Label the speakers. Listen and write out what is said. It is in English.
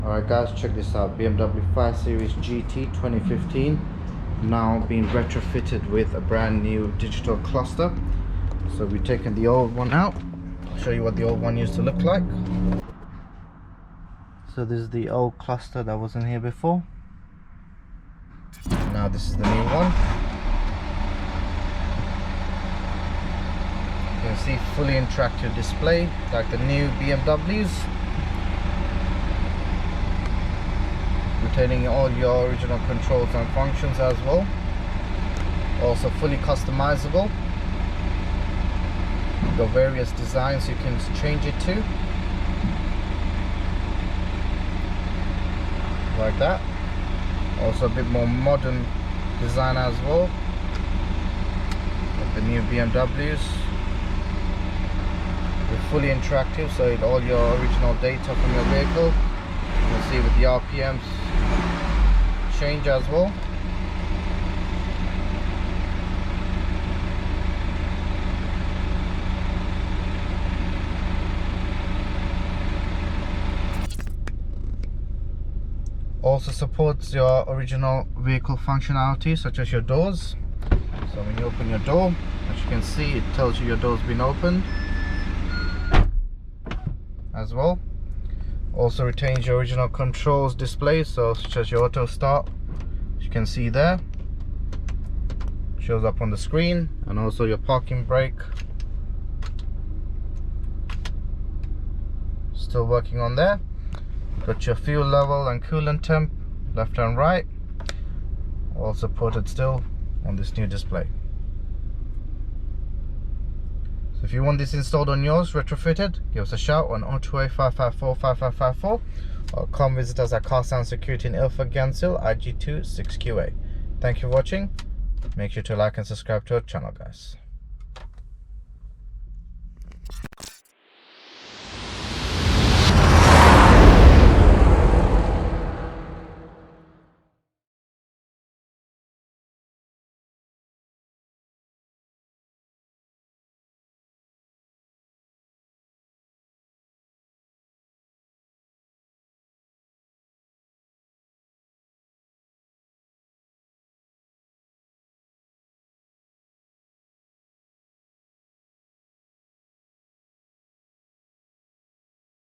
Speaker 1: Alright guys, check this out. BMW 5 Series GT 2015 now being retrofitted with a brand new digital cluster. So we've taken the old one out. I'll show you what the old one used to look like. So this is the old cluster that wasn't here before. Now this is the new one. You can see fully interactive display like the new BMWs. Retaining all your original controls and functions as well. Also fully customizable. You've got various designs you can change it to. Like that. Also a bit more modern design as well. Like the new BMWs. They're fully interactive, so all your original data from your vehicle. You can see with the RPMs change as well. Also supports your original vehicle functionality such as your doors. So when you open your door, as you can see, it tells you your door's been opened as well. Also retains your original controls display, so such as your auto start, as you can see there, shows up on the screen, and also your parking brake, still working on there. Got your fuel level and coolant temp, left and right, all supported still on this new display. So if you want this installed on yours, retrofitted, give us a shout on 028 554 5554, or come visit us at Car Sound Security in Ilford, Gansil, IG2 6QA. Thank you for watching. Make sure to like and subscribe to our channel, guys.